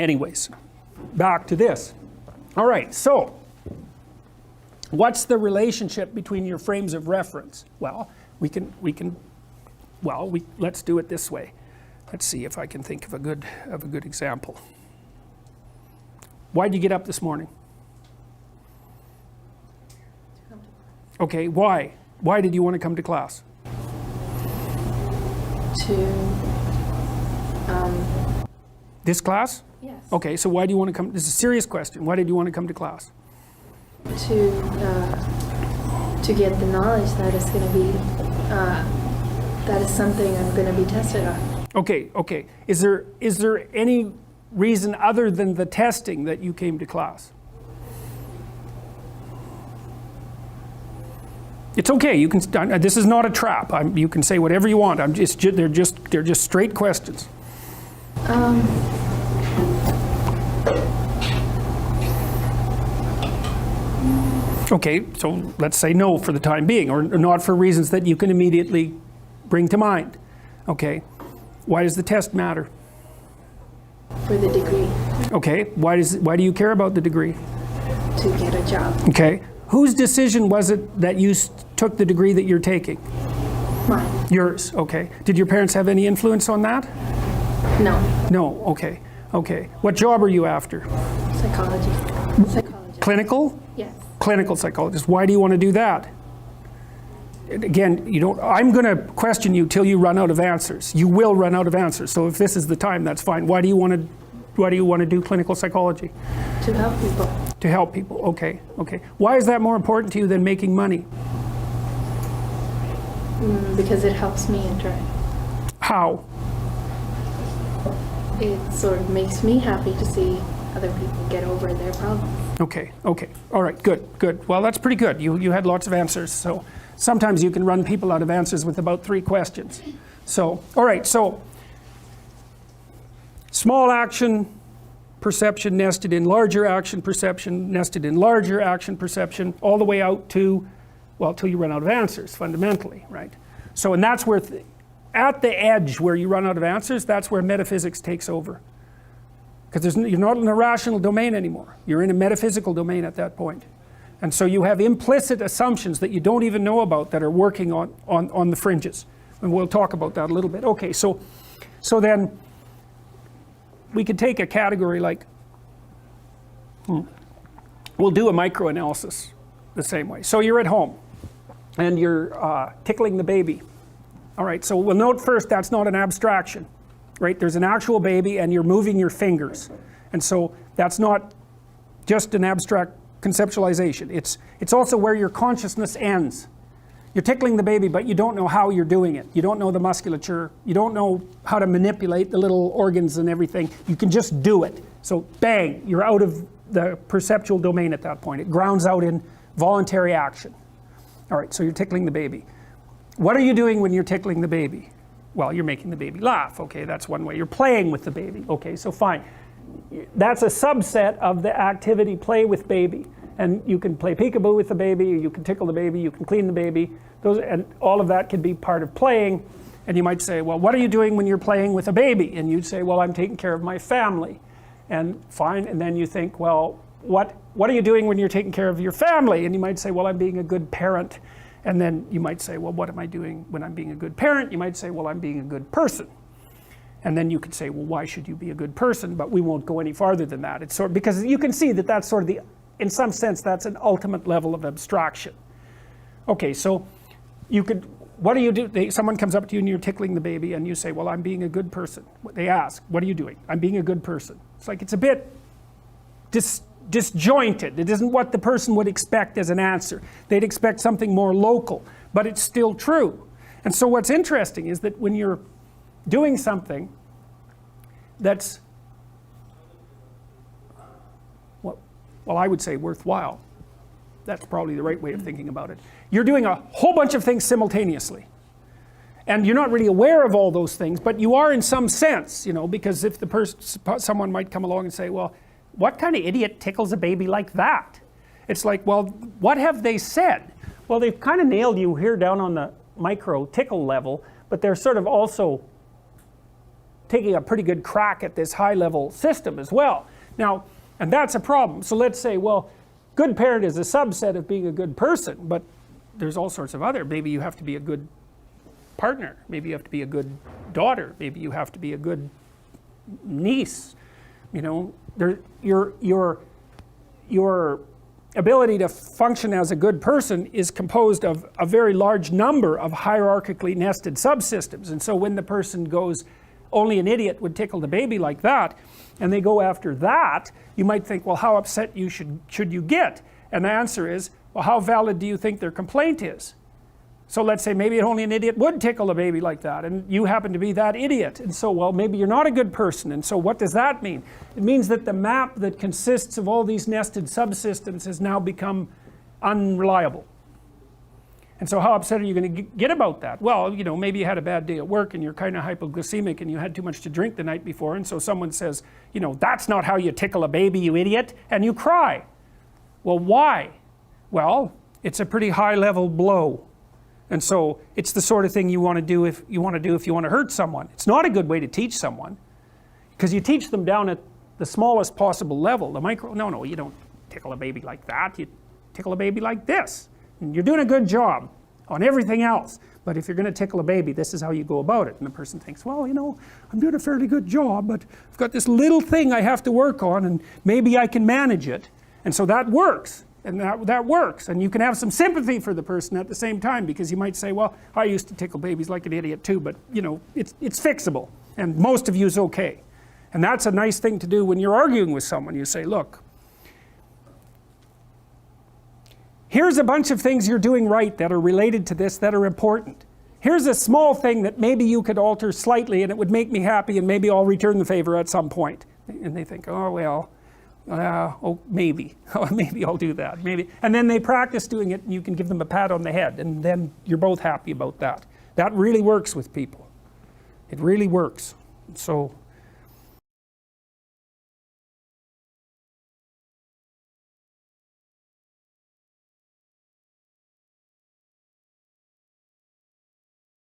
Anyways, back to this. All right, so what's the relationship between your frames of reference? Well, let's do it this way. Let's see if I can think of a good example. Why did you get up this morning? Okay, why? Why did you want to come to class? This class? Yes. Okay, so why do you want to come? This is a serious question. Why did you want to come to class? To get the knowledge that is going to be, that is something I'm going to be tested on. Okay. Is there any reason other than the testing that you came to class? It's okay. You can. This is not a trap. You can say whatever you want. They're just straight questions. Okay, so let's say no for the time being, or not for reasons that you can immediately bring to mind. Okay, why does the test matter? For the degree. Okay, why do you care about the degree? To get a job. Okay, whose decision was it that you took the degree that you're taking? Mine. Yours, okay. Did your parents have any influence on that? No. No, okay. What job are you after? Psychology. Clinical? Yes. Clinical psychologist. Why do you want to do that? Again, I'm going to question you till you run out of answers. You will run out of answers. So if this is the time, that's fine. Why do you want to do clinical psychology? To help people. To help people. Okay. Why is that more important to you than making money? Because it helps me interact. How? It sort of makes me happy to see other people get over their problems. Okay. All right, good. Well, that's pretty good. You had lots of answers. So sometimes you can run people out of answers with about 3 questions. So, all right, so small action perception nested in larger action perception, nested in larger action perception, all the way out to, well, till you run out of answers, fundamentally, right? So, and that's where, at the edge where you run out of answers, that's where metaphysics takes over. Because you're not in a rational domain anymore. You're in a metaphysical domain at that point. And so you have implicit assumptions that you don't even know about that are working on the fringes. And we'll talk about that a little bit. Okay, so then we could take a category like, we'll do a microanalysis the same way. So you're at home and you're tickling the baby. All right, so we'll note first that's not an abstraction. Right, there's an actual baby and you're moving your fingers, and so that's not just an abstract conceptualization. It's also where your consciousness ends. You're tickling the baby, but you don't know how you're doing it. You don't know the musculature. You don't know how to manipulate the little organs and everything. You can just do it. So bang, you're out of the perceptual domain at that point. It grounds out in voluntary action. All right, so you're tickling the baby. What are you doing when you're tickling the baby? Well, you're making the baby laugh. Okay, that's one way. You're playing with the baby. Okay, so fine. That's a subset of the activity play with baby. And you can play peekaboo with the baby, you can tickle the baby, you can clean the baby. And all of that can be part of playing. And you might say, well, what are you doing when you're playing with a baby? And you'd say, well, I'm taking care of my family. And fine, and then you think, well, what are you doing when you're taking care of your family? And you might say, well, I'm being a good parent. And then you might say, well, what am I doing when I'm being a good parent? You might say, well, I'm being a good person. And then you could say, well, why should you be a good person? But we won't go any farther than that. It's because you can see that that's sort of in some sense, that's an ultimate level of abstraction. Okay, so what do you do? Someone comes up to you and you're tickling the baby and you say, well, I'm being a good person. They ask, what are you doing? I'm being a good person. It's like, it's a bit disjointed. It isn't what the person would expect as an answer. They'd expect something more local, but it's still true. And so what's interesting is that when you're doing something that's, well, I would say worthwhile. That's probably the right way of thinking about it. You're doing a whole bunch of things simultaneously. And you're not really aware of all those things, but you are in some sense, because if someone might come along and say, well, what kind of idiot tickles a baby like that? It's like, well, what have they said? Well, they've kind of nailed you here down on the micro tickle level, but they're sort of also taking a pretty good crack at this high level system as well. Now, and that's a problem. So let's say, well, good parent is a subset of being a good person, but there's all sorts of other. Maybe you have to be a good partner. Maybe you have to be a good daughter. Maybe you have to be a good niece. You know, your ability to function as a good person is composed of a very large number of hierarchically nested subsystems. And so when the person goes, only an idiot would tickle the baby like that, and they go after that, you might think, well, how upset should you get? And the answer is, well, how valid do you think their complaint is? So let's say maybe only an idiot would tickle a baby like that, and you happen to be that idiot. And so, well, maybe you're not a good person. And so what does that mean? It means that the map that consists of all these nested subsystems has now become unreliable. And so how upset are you going to get about that? Well, you know, maybe you had a bad day at work and you're kind of hypoglycemic and you had too much to drink the night before, and so someone says, you know, that's not how you tickle a baby, you idiot, and you cry. Well, why? Well, it's a pretty high level blow. And so it's the sort of thing you want to do if you want to hurt someone. It's not a good way to teach someone, because you teach them down at the smallest possible level, the micro. No, you don't tickle a baby like that. You tickle a baby like this. And you're doing a good job on everything else. But if you're going to tickle a baby, this is how you go about it. And the person thinks, well, you know, I'm doing a fairly good job, but I've got this little thing I have to work on, and maybe I can manage it. And so that works. And that works. And you can have some sympathy for the person at the same time, because you might say, well, I used to tickle babies like an idiot too, but you know, it's fixable. And most of you is okay. And that's a nice thing to do when you're arguing with someone. You say, look, here's a bunch of things you're doing right that are related to this that are important. Here's a small thing that maybe you could alter slightly and it would make me happy, and maybe I'll return the favor at some point. And they think, oh, well, maybe I'll do that, maybe. And then they practice doing it, and you can give them a pat on the head, and then you're both happy about that. That really works with people. It really works. So